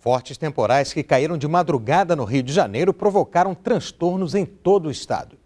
Fortes temporais que caíram de madrugada no Rio de Janeiro provocaram transtornos em todo o estado.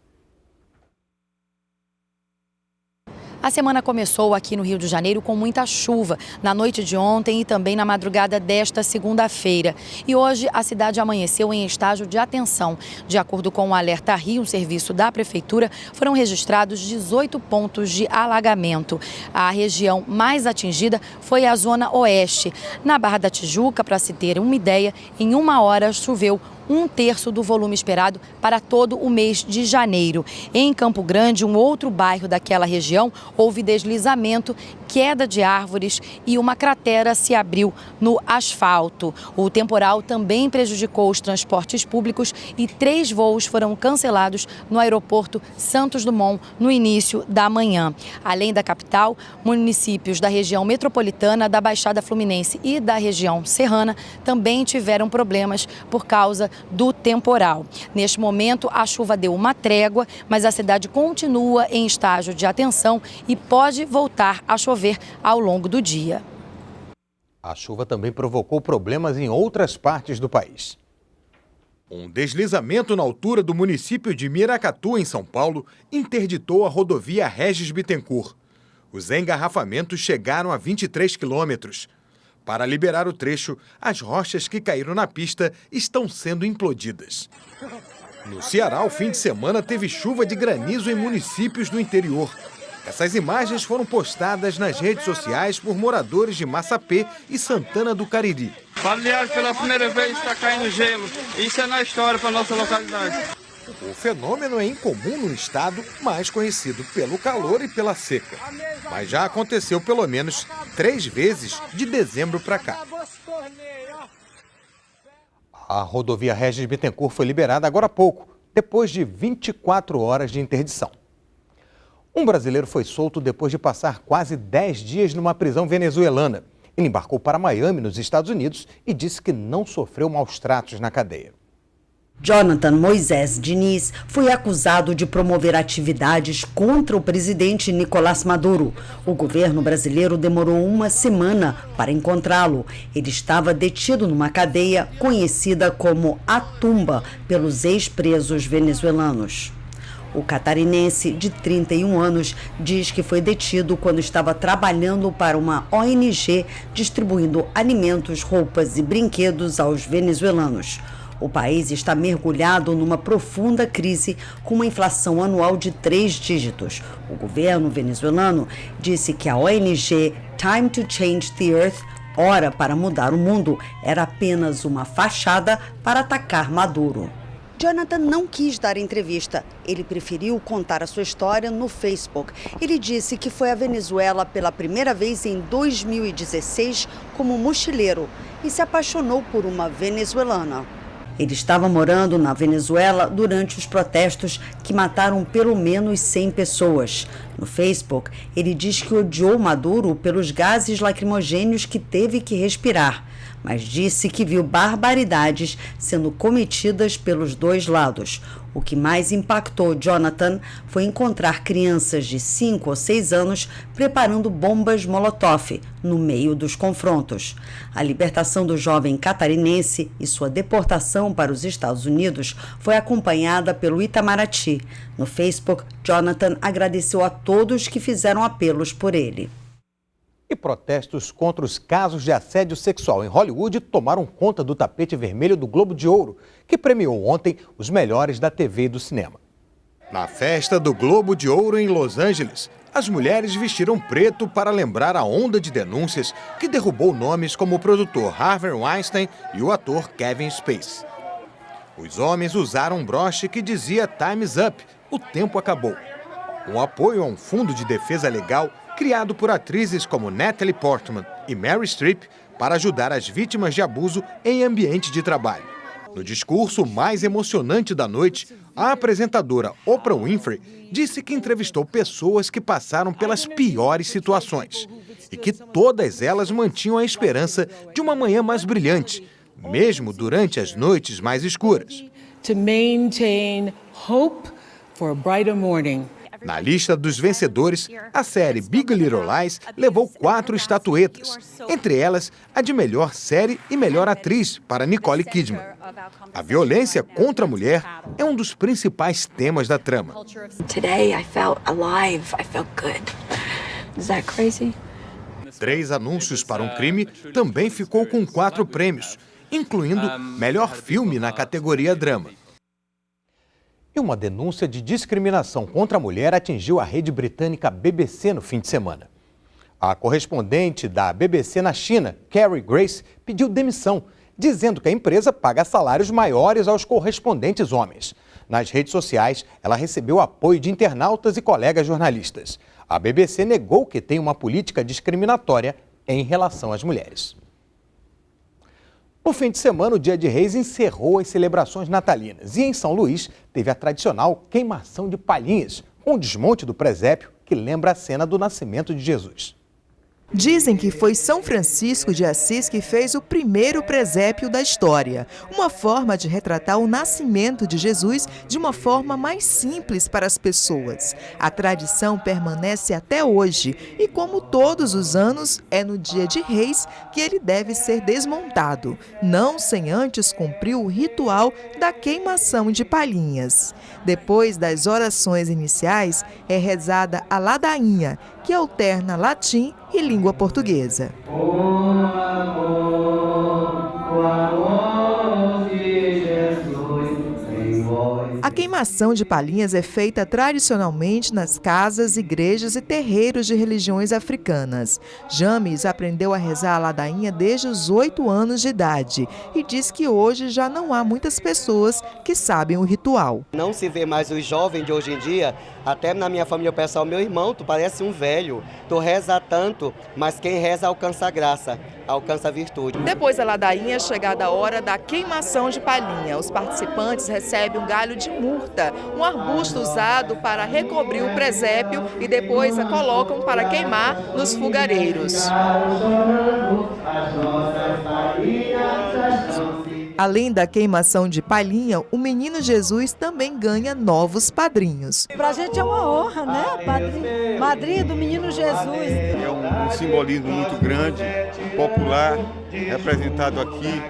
A semana começou aqui no Rio de Janeiro com muita chuva, na noite de ontem e também na madrugada desta segunda-feira. E hoje a cidade amanheceu em estágio de atenção. De acordo com o Alerta Rio, um serviço da Prefeitura, foram registrados 18 pontos de alagamento. A região mais atingida foi a Zona Oeste. Na Barra da Tijuca, para se ter uma ideia, em 1 hora choveu 1/3 do volume esperado para todo o mês de janeiro. Em Campo Grande, um outro bairro daquela região, houve deslizamento, queda de árvores e uma cratera se abriu no asfalto. O temporal também prejudicou os transportes públicos e 3 voos foram cancelados no aeroporto Santos Dumont no início da manhã. Além da capital, municípios da região metropolitana, da Baixada Fluminense e da região serrana também tiveram problemas por causa do temporal. Neste momento, a chuva deu uma trégua, mas a cidade continua em estágio de atenção e pode voltar a chover ao longo do dia. A chuva também provocou problemas em outras partes do país. Um deslizamento na altura do município de Miracatu, em São Paulo, interditou a rodovia Regis Bittencourt. Os engarrafamentos chegaram a 23 quilômetros. Para liberar o trecho, as rochas que caíram na pista estão sendo implodidas. No Ceará, o fim de semana teve chuva de granizo em municípios do interior. Essas imagens foram postadas nas redes sociais por moradores de Massapê e Santana do Cariri. Balneário, pela primeira vez está caindo gelo. Isso é na história para a nossa localidade. O fenômeno é incomum no estado, mais conhecido pelo calor e pela seca. Mas já aconteceu pelo menos 3 vezes de dezembro para cá. A rodovia Regis Bittencourt foi liberada agora há pouco, depois de 24 horas de interdição. Um brasileiro foi solto depois de passar quase 10 dias numa prisão venezuelana. Ele embarcou para Miami, nos Estados Unidos, e disse que não sofreu maus tratos na cadeia. Jonathan Moisés Diniz foi acusado de promover atividades contra o presidente Nicolás Maduro. O governo brasileiro demorou 1 semana para encontrá-lo. Ele estava detido numa cadeia conhecida como A Tumba pelos ex-presos venezuelanos. O catarinense, de 31 anos, diz que foi detido quando estava trabalhando para uma ONG distribuindo alimentos, roupas e brinquedos aos venezuelanos. O país está mergulhado numa profunda crise com uma inflação anual de 3 dígitos. O governo venezuelano disse que a ONG Time to Change the Earth, Hora para Mudar o Mundo, era apenas uma fachada para atacar Maduro. Jonathan não quis dar entrevista. Ele preferiu contar a sua história no Facebook. Ele disse que foi à Venezuela pela primeira vez em 2016 como mochileiro e se apaixonou por uma venezuelana. Ele estava morando na Venezuela durante os protestos que mataram pelo menos 100 pessoas. No Facebook, ele diz que odiou Maduro pelos gases lacrimogêneos que teve que respirar, mas disse que viu barbaridades sendo cometidas pelos dois lados. O que mais impactou Jonathan foi encontrar crianças de 5 ou 6 anos preparando bombas Molotov no meio dos confrontos. A libertação do jovem catarinense e sua deportação para os Estados Unidos foi acompanhada pelo Itamaraty. No Facebook, Jonathan agradeceu a todos que fizeram apelos por ele. E protestos contra os casos de assédio sexual em Hollywood tomaram conta do tapete vermelho do Globo de Ouro, que premiou ontem os melhores da TV e do cinema. Na festa do Globo de Ouro em Los Angeles, as mulheres vestiram preto para lembrar a onda de denúncias que derrubou nomes como o produtor Harvey Weinstein e o ator Kevin Spacey. Os homens usaram um broche que dizia Time's Up, o tempo acabou. Um apoio a um fundo de defesa legal criado por atrizes como Natalie Portman e Meryl Streep para ajudar as vítimas de abuso em ambiente de trabalho. No discurso mais emocionante da noite, a apresentadora Oprah Winfrey disse que entrevistou pessoas que passaram pelas piores situações e que todas elas mantinham a esperança de uma manhã mais brilhante, mesmo durante as noites mais escuras. To maintain hope for a brighter morning. Na lista dos vencedores, a série Big Little Lies levou 4 estatuetas, entre elas a de melhor série e melhor atriz para Nicole Kidman. A violência contra a mulher é um dos principais temas da trama. Today I felt alive. I felt good. Is that crazy? 3 Anúncios para um Crime também ficou com 4 prêmios, incluindo melhor filme na categoria drama. E uma denúncia de discriminação contra a mulher atingiu a rede britânica BBC no fim de semana. A correspondente da BBC na China, Carrie Grace, pediu demissão, dizendo que a empresa paga salários maiores aos correspondentes homens. Nas redes sociais, ela recebeu apoio de internautas e colegas jornalistas. A BBC negou que tem uma política discriminatória em relação às mulheres. No fim de semana, o Dia de Reis encerrou as celebrações natalinas e em São Luís teve a tradicional queimação de palhinhas, com o desmonte do presépio que lembra a cena do nascimento de Jesus. Dizem que foi São Francisco de Assis que fez o primeiro presépio da história, uma forma de retratar o nascimento de Jesus de uma forma mais simples para as pessoas. A tradição permanece até hoje e, como todos os anos, é no Dia de Reis que ele deve ser desmontado, não sem antes cumprir o ritual da queimação de palhinhas. Depois das orações iniciais, é rezada a ladainha, que alterna latim e língua portuguesa. A queimação de palhinhas é feita tradicionalmente nas casas, igrejas e terreiros de religiões africanas. James aprendeu a rezar a ladainha desde os 8 anos de idade e diz que hoje já não há muitas pessoas que sabem o ritual. Não se vê mais os jovens de hoje em dia, até na minha família pessoal, meu irmão, tu parece um velho, tu reza tanto, mas quem reza alcança a graça, alcança a virtude. Depois da ladainha, é chegada a hora da queimação de palhinha. Os participantes recebem um galho de murta, um arbusto usado para recobrir o presépio e depois a colocam para queimar nos fogareiros. Além da queimação de palhinha, o menino Jesus também ganha novos padrinhos. Para a gente é uma honra, né? Madrinha do menino Jesus. É um simbolismo muito grande, popular, representado aqui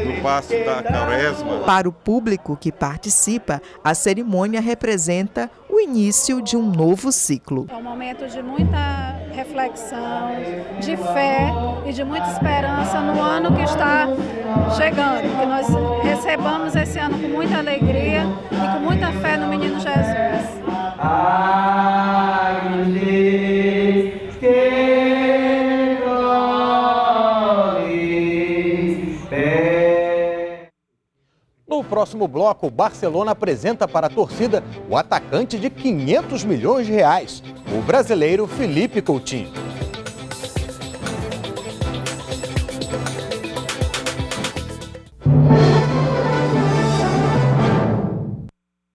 no Paço da Quaresma. Para o público que participa, a cerimônia representa o início de um novo ciclo. É um momento de muita reflexão, de fé e de muita esperança no ano que está chegando, que nós recebamos esse ano com muita alegria e com muita fé no menino Jesus. No próximo bloco, o Barcelona apresenta para a torcida o atacante de 500 milhões de reais, o brasileiro Felipe Coutinho.